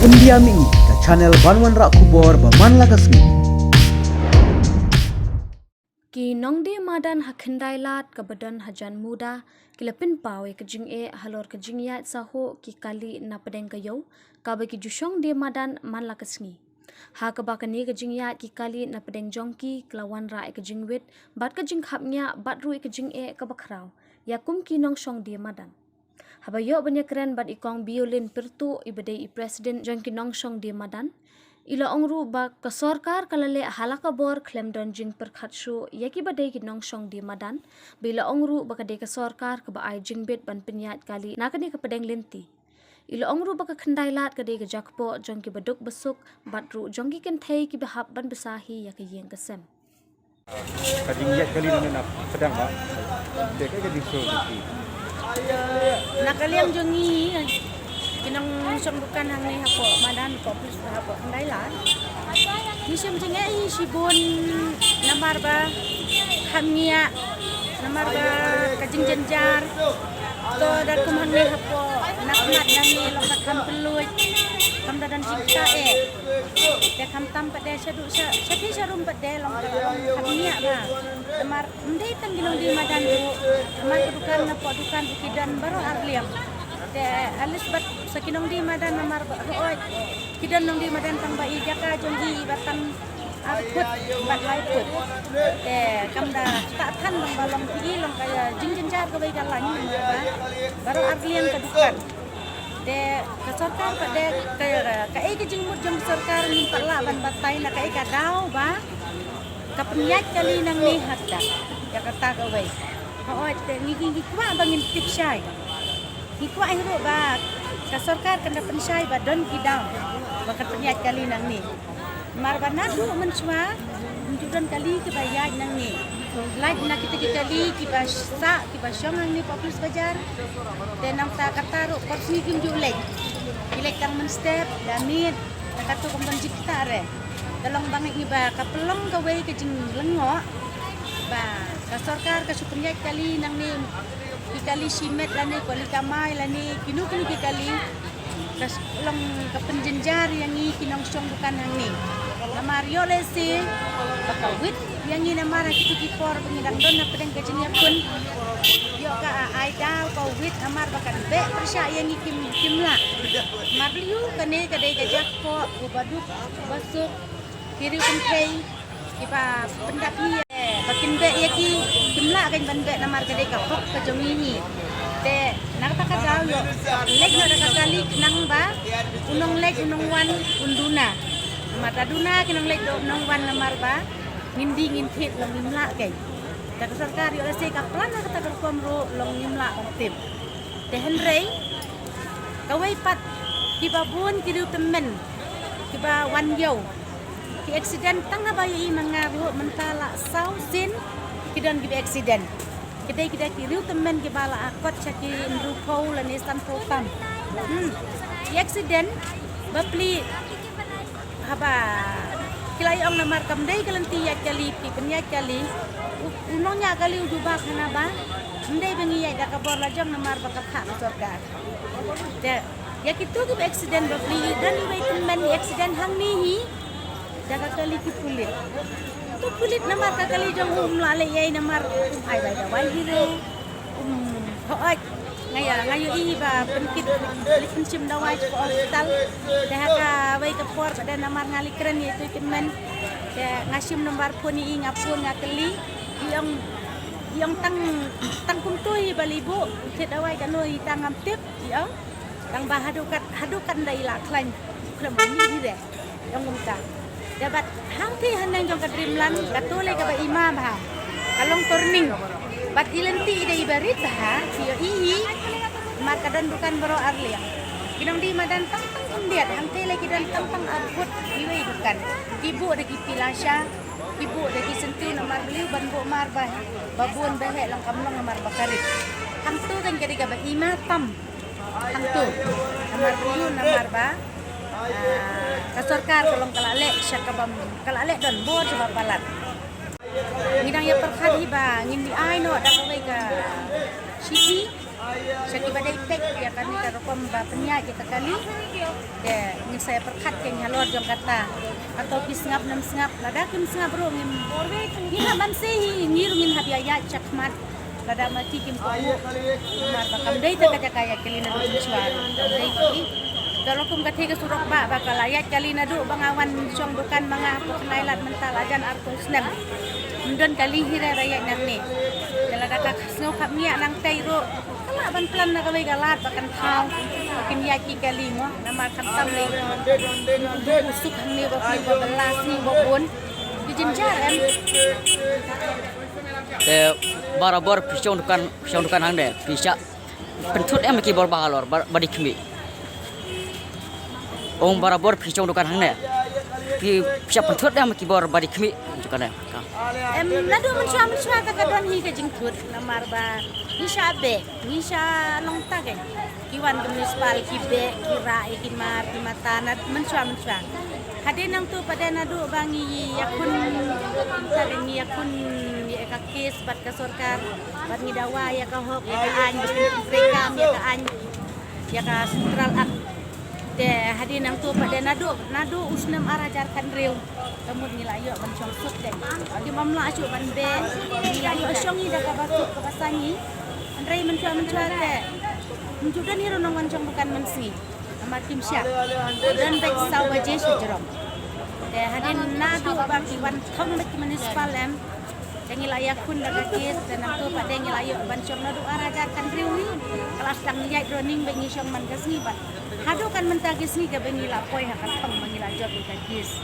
India Mi ke channel Banwan Rak Kubor Baman Lagasmi. Ki nongdi madan hakhendai lat kebedan hajan muda kilepin pawe kejing halor kejing ya saho ki kali na pedeng kayo kabe ki jusyong di madan man lakasngi. Ha kebakani kejing ya ki kali na pedeng jongki kelawan ra kejing wit bat kejing khapnya bat rui kejing kebakrau yakum ki nong shong di madan. Habayo banyak keren bat ikong biolin pertu ibadai presiden jongki nong shong di madan. Ila ongru ba ka sarkar kalale halaka bor klem don jing perkhatshu yaki badai ki nong shong di madan bila ongru ba ka de ka sarkar ka ba ai jing bet ban penyat kali nakani ka pedeng linti ila ongru ba ka khandai lat ka de ka jakpo jong ki baduk besuk batru jong ki ken thei ki bahap ban besahi yaki yeng kasem Kajing yat kali na pedang ba dek ka di so di nakaliang jongi kinang song dukan hang ni hapo madan ko plus hapo andai lan nisem jinge sibon namar ba hamnia namar ba kajing jenjar to da kuman ni hapo nakmat nang ni long kam peluit kam dadan sikta de kam tam pade sadu sati sarum pade long hamnia ba namar ndai tang ginong di madan do namar dukan na po dukan ukidan baru arliam alis bat sakinong di madan namar hoy kidan nong di madan tang bai jaka jonggi batan akut bat lai put kamda tak than bang balong pi long kaya jingjar ka bai galan baru arlian kedukan ke sarkar pada kai ke jingmut jong sarkar nimpa la ban batai na kai ka daw ba kapenyat kali nang ni hatta Jakarta ka bai hoy ngigi kwa bangin tipsay Hikwa ay ba ka sarkar kanda pensay ba don kidaw bakat penyat kali nang ni marbana du menswa unjudan kali ke bayaj nang ni like na kita kali ki basa ki basyong nang ni populus bajar tenang ta kataro porsi kin julek ilek tang men step damit takatu komban jikta re dalong bangi iba ka pelong ka we ke jing lengo ba ka sarkar ka supenyat kali nang ni kali simet lani kuali kamai lani kinu kali kas long kapenjenjar yang ni kinong song bukan yang ni namario lesi bakawit yang ni namara kitu kipor pengidang don na pedeng kejenya pun yo ka aidal kawit amar bakan be persya yang ni kimla marliu kane kadai gajak po ubaduk basuk kiri kuntai kipa pendapi bakin be yaki kimla kan ban be namar kadai ka hok ka jongi ni te nakata ka daw yo leg na ka kali nang ba unong leg unong wan unduna mata duna kinong leg do unong wan namar ba ngindi ngintit long kimla kai ta ka sarkar yo se ka plan na kata ka komro long kimla tim te henrei kawai pat kibabun kidu temen kiba wan yo ki accident tang na bayo i mangaru mentala sausin kidan ki accident kita kiriu temen ki bala akot chaki nrupau lani san protam ki accident bapli haba kilai ong namar kamdai kalanti ya kali pi penya kali unonya kali uduba kana ba ndai bengi ya da kabor lajang namar bakapha sorgar ya kitu ki accident bapli dan ibai temen accident hang ni jaga kali ki pulit tu pulit namar ka kali jong lale yai namar ai bai da wai hire hoy ngayo i ba penkit pencim da wai ko hospital dah ka wai ka por pada namar ngali keren itu kemen ngasim namar poni i ngapun ngakeli yang tang kuntui balibu tet da wai kanoi tangam tip yang tang ba hadukan dai la klain klem ni hire yang minta dapat hangti hanang jong ka dreamland katole ka ba imam ha kalong turning bat ilenti ide ibarit ha sio ihi makadan bukan baro arlia kinong di madan tang kundiat hangti lagi dan tang arbut iwe dukan ibu de kipilasya ibu de kisentu namar beliau ban bo mar ba babun behe lang kamlong namar bakarit hangtu kan kadi ka ba imatam hangtu namar beliau namar ba kasarkar kalong kalale siya kabam kalale don bor sa balat ngidang ya perkhadi ba ngindi ay no da kaway ka city Syaki badai tek ya kami karokom bapenya kita kali. Ya, ni saya perkat ke halor jong kata. Atau pisngap nam sngap lada kim sngap ro ngim. Ni haman sehi ni rungin habiaya cakmat. Lada mati kim ko. Mar bakam dai ta kaja kaya kelina do suar. Dai ki. Kalau kum kathe ke surok ba bakal ayat kali nadu bangawan syong bukan mga penailat mental ajan artus nem. Mundon kali hira raya nang ni. Kalau dak snow kapnya nang tairo. Kala ban plan na kaway galat bakan tau. Bakin yaki kali mo na markantam ni. Usuk ni bapi babelas ni babun. Dijinjaran. Barabor pisau dukan hang deh. Pisau pentut em ki bor bahalor badi kmi. Ong barabor pisau dukan hang deh. Pisau pentut em ki bor badi kmi dukan deh. Nadu mencuat tak kadon hi ke jingkut namar ba. Nisha long tage. Kiwan municipal kibe kira ikimar kimatana mencuat. Hadin nang tu pada nadu bangi yakun saringi yakun ya kakis bat kasorkar bat ngidawa ya kahok ya kaan rekam ya kaan ya ka sentral ak de hadin nang tu pada nadu usnem arajarkan rew kamut nilayo ban chong sut de di mamla acu ban be nilayo syong ida ka batu ka basangi andrei mencuat de menjudan hiro nang wancong bukan mensi amar tim syak dan baik sawaje sejerom de hadin nadu bang iwan thong mek municipal em dengilayak kun dagakis dan nang tu pada dengilayo ban chong nadu arajarkan rew ni kelas tang yai droning bengi syong man gasni bat hadu kan mentagis ni ke bengi lapoi hakan pang mangila job ikagis